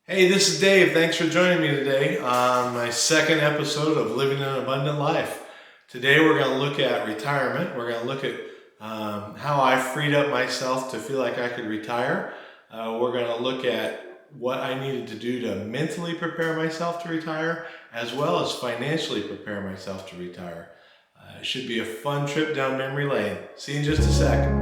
Hey, this is Dave. Thanks for joining me today on my second episode of Living an Abundant Life. Today we're going to look at retirement. We're going to look at how I freed up myself to feel like I could retire. We're going to look at what I needed to do to mentally prepare myself to retire, as well as financially prepare myself to retire. It should be a fun trip down memory lane. See you in just a sec.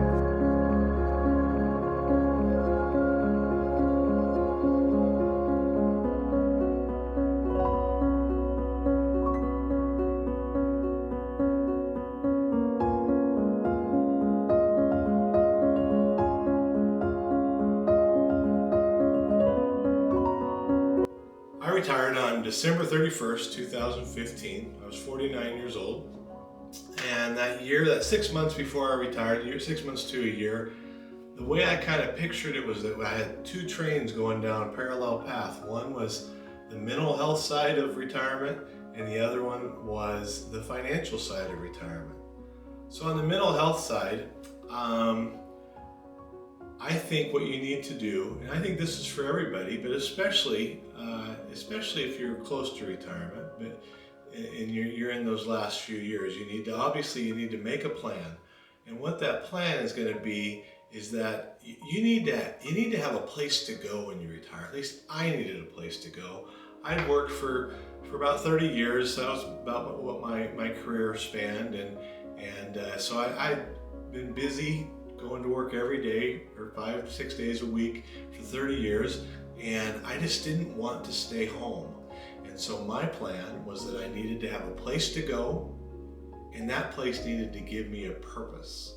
I retired on December 31st, 2015. I was 49 years old. And that year, that 6 months before I retired, 6 months to a year, the way I kind of pictured it was that I had two trains going down a parallel path. One was the mental health side of retirement, and the other one was the financial side of retirement. So on the mental health side, I think what you need to do, and I think this is for everybody, but especially if you're close to retirement, and you're in those last few years, you need to make a plan. And what that plan is going to be is that you need to have a place to go when you retire. At least I needed a place to go. I'd worked for about 30 years. That was about what my career spanned, and so I'd been busy going to work every day or 5-6 days a week for 30 years, and I just didn't want to stay home. And so my plan was that I needed to have a place to go, and that place needed to give me a purpose.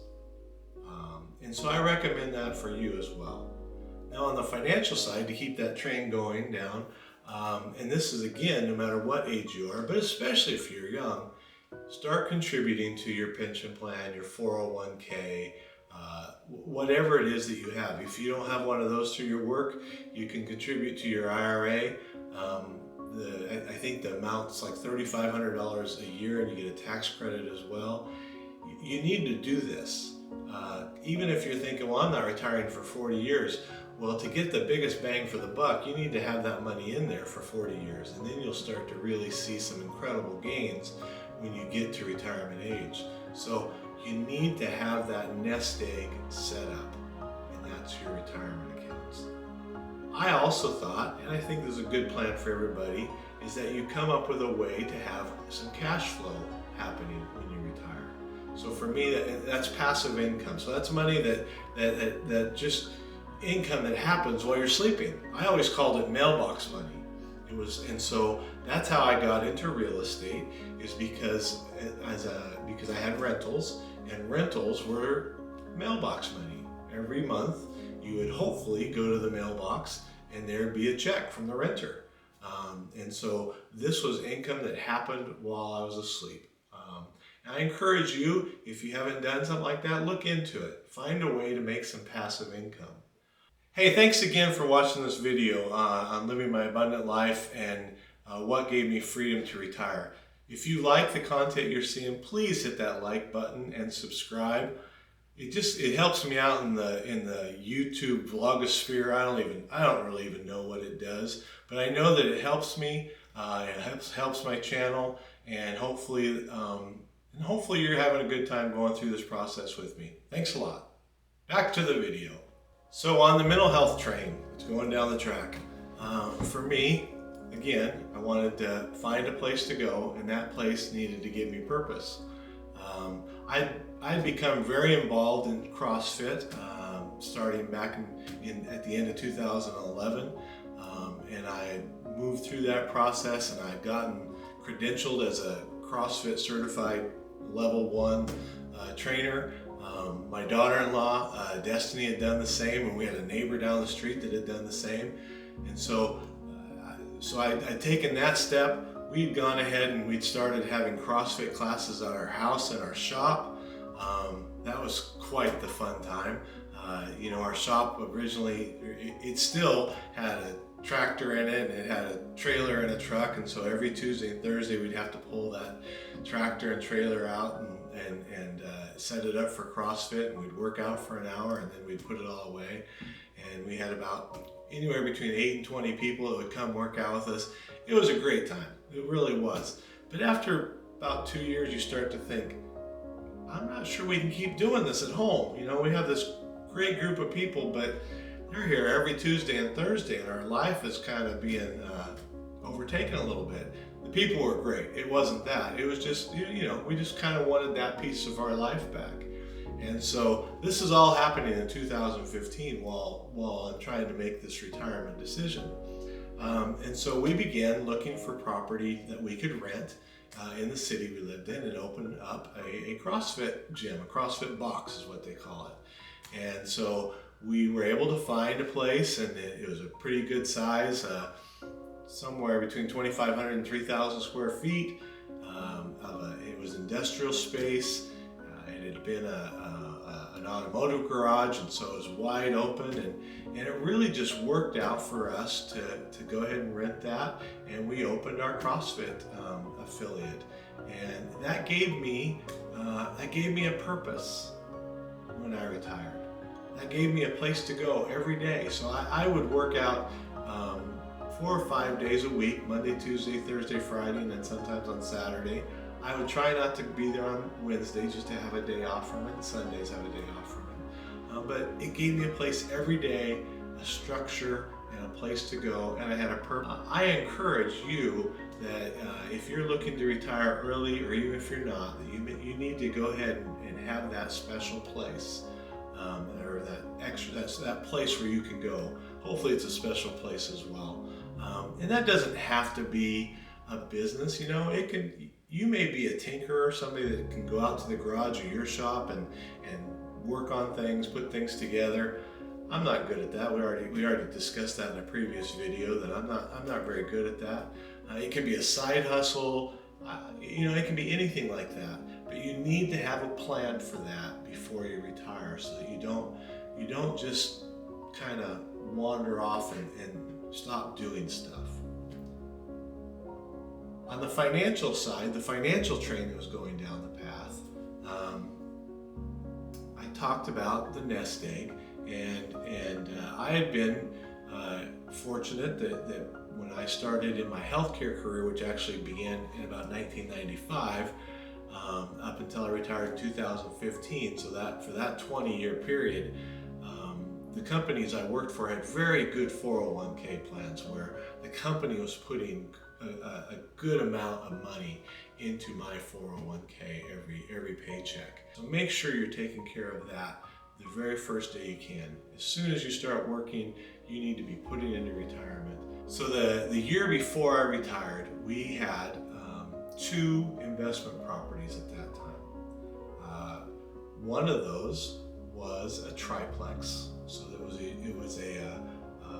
And so I recommend that for you as well. Now on the financial side, to keep that train going down, and this is again, no matter what age you are, but especially if you're young, start contributing to your pension plan, your 401k, whatever it is that you have. If you don't have one of those through your work, you can contribute to your IRA. I think the amount's like $3,500 a year, and you get a tax credit as well. You need to do this. Even if you're thinking, well, I'm not retiring for 40 years. Well, to get the biggest bang for the buck, you need to have that money in there for 40 years, and then you'll start to really see some incredible gains when you get to retirement age. So you need to have that nest egg set up, and that's your retirement accounts. I also thought, and I think this is a good plan for everybody, is that you come up with a way to have some cash flow happening when you retire. So for me, that's passive income. So that's money that just income that happens while you're sleeping. I always called it mailbox money. And so that's how I got into real estate, is because I had rentals, and rentals were mailbox money. Every month you would hopefully go to the mailbox and there'd be a check from the renter. And so this was income that happened while I was asleep. And I encourage you, if you haven't done something like that, look into it. Find a way to make some passive income. Hey, thanks again for watching this video on living my abundant life and what gave me freedom to retire. If you like the content you're seeing, please hit that like button and subscribe. It helps me out in the YouTube vlogosphere. I don't really even know what it does, but I know that it helps me. It helps my channel, and hopefully you're having a good time going through this process with me. Thanks a lot. Back to the video. So on the mental health train, it's going down the track. For me, again, I wanted to find a place to go, and that place needed to give me purpose. I'd become very involved in CrossFit, starting back at the end of 2011, and I moved through that process, and I'd gotten credentialed as a CrossFit certified level 1 trainer. My daughter-in-law, Destiny, had done the same, and we had a neighbor down the street that had done the same. And so I'd taken that step. We'd gone ahead and we'd started having CrossFit classes at our house and our shop. That was quite the fun time. Our shop originally, it still had a tractor in it, and it had a trailer and a truck, and so every Tuesday and Thursday we'd have to pull that tractor and trailer out and set it up for CrossFit, and we'd work out for an hour, and then we'd put it all away. And we had about anywhere between 8 and 20 people that would come work out with us. It was a great time. It really was. But after about 2 years, you start to think, I'm not sure we can keep doing this at home. We have this great group of people, but they're here every Tuesday and Thursday, and our life is kind of being overtaken a little bit. The people were great. It wasn't that. It was just, we just kind of wanted that piece of our life back. And so this is all happening in 2015 while I'm trying to make this retirement decision. And so we began looking for property that we could rent in the city we lived in, and open up a CrossFit gym. A CrossFit box is what they call it. And so we were able to find a place, and it was a pretty good size, somewhere between 2,500 and 3,000 square feet. It was industrial space. It had been an automotive garage, and so it was wide open, and it really just worked out for us to go ahead and rent that, and we opened our CrossFit affiliate, and that gave me a purpose when I retired. That gave me a place to go every day. So I would work out 4 or 5 days a week, Monday, Tuesday, Thursday, Friday, and then sometimes on Saturday. I would try not to be there on Wednesdays, just to have a day off from it. Sundays have a day off from it. But it gave me a place every day, a structure, and a place to go, and I had a purpose. I encourage you that if you're looking to retire early, or even if you're not, that you need to go ahead and have that special place, or that place where you can go. Hopefully it's a special place as well. And that doesn't have to be a business. You may be a tinkerer, somebody that can go out to the garage or your shop and work on things, put things together. I'm not good at that. We already discussed that in a previous video, that I'm not very good at that. It can be a side hustle. It can be anything like that. But you need to have a plan for that before you retire, so that you don't just kind of wander off and stop doing stuff. On the financial side, the financial train that was going down the path, I talked about the nest egg, and I had been fortunate that when I started in my healthcare career, which actually began in about 1995, up until I retired in 2015, so that for that 20-year period, the companies I worked for had very good 401k plans, where the company was putting a good amount of money into my 401k every paycheck. So make sure you're taking care of that the very first day you can. As soon as you start working, you need to be putting into retirement. So the year before I retired, we had 2 investment properties at that time. One of those was a triplex. So it was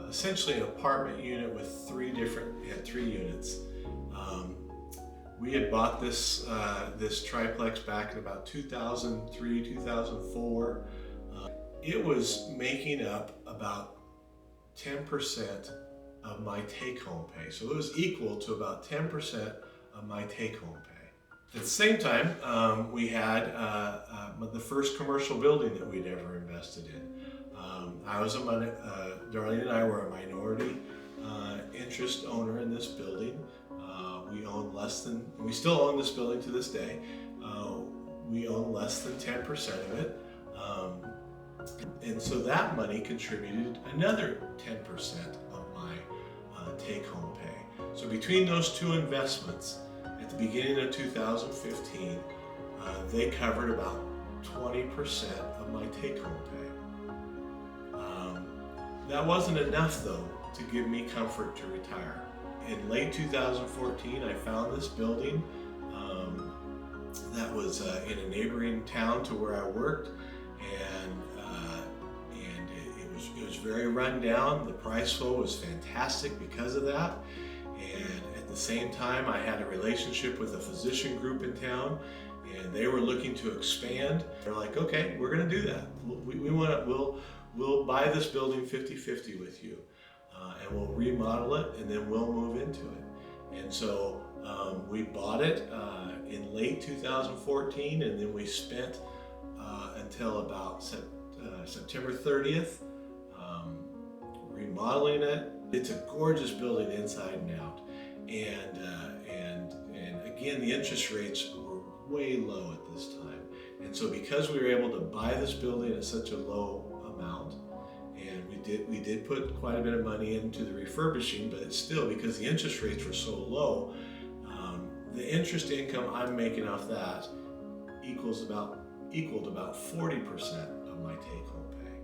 essentially an apartment unit with 3 units. We had bought this triplex back in about 2003, 2004. It was making up about 10% of my take-home pay. So it was equal to about 10% of my take-home pay. At the same time, we had the first commercial building that we'd ever invested in. Darlene and I were a minority interest owner in this building. We still own this building to this day. We own less than 10% of it. And so that money contributed another 10% of my take-home pay. So between those 2 investments, at the beginning of 2015, they covered about 20% of my take-home pay. That wasn't enough, though, to give me comfort to retire. In late 2014, I found this building that was in a neighboring town to where I worked, and it was very run down. The price flow was fantastic because of that, and at the same time, I had a relationship with a physician group in town, and they were looking to expand. They're like, okay, we're going to do that. We'll buy this building 50-50 with you, and we'll remodel it, and then we'll move into it. And so we bought it in late 2014, and then we spent until about September 30th remodeling it. It's a gorgeous building inside and out. And again, the interest rates were way low at this time. And so because we were able to buy this building at such a low amount, and we did put quite a bit of money into the refurbishing, but it's still, because the interest rates were so low, the interest income I'm making off that equaled about 40% of my take-home pay.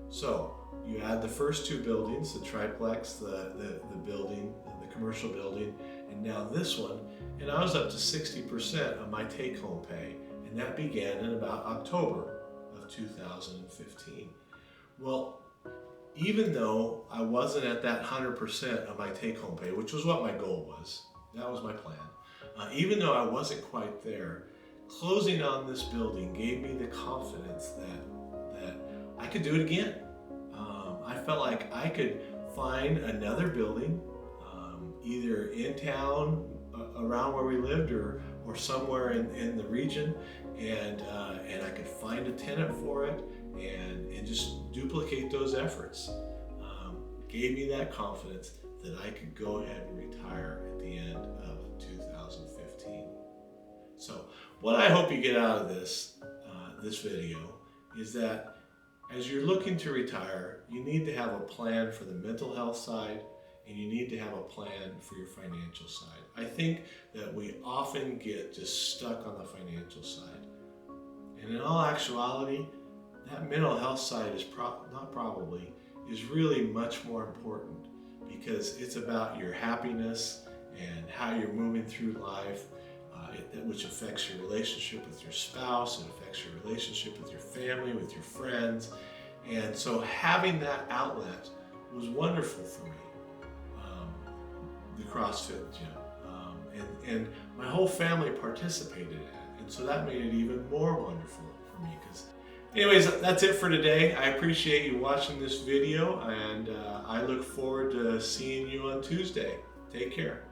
So you add the first two buildings, the triplex, the building, the commercial building, and now this one, and I was up to 60% of my take-home pay, and that began in about October of 2015. Well, even though I wasn't at that 100% of my take-home pay, which was what my goal was, that was my plan, even though I wasn't quite there, closing on this building gave me the confidence that I could do it again. I felt like I could find another building, either in town, around where we lived, or somewhere in the region, and I could find a tenant for it and just duplicate those efforts. Gave me that confidence that I could go ahead and retire at the end of 2015. So what I hope you get out of this video is that as you're looking to retire, you need to have a plan for the mental health side, and you need to have a plan for your financial side. I think that we often get just stuck on the financial side. And in all actuality, that mental health side is really much more important, because it's about your happiness and how you're moving through life, which affects your relationship with your spouse, it affects your relationship with your family, with your friends. And so having that outlet was wonderful for me, the CrossFit gym. And my whole family participated in it. And so that made it even more wonderful for me. Anyways, that's it for today. I appreciate you watching this video, and I look forward to seeing you on Tuesday. Take care.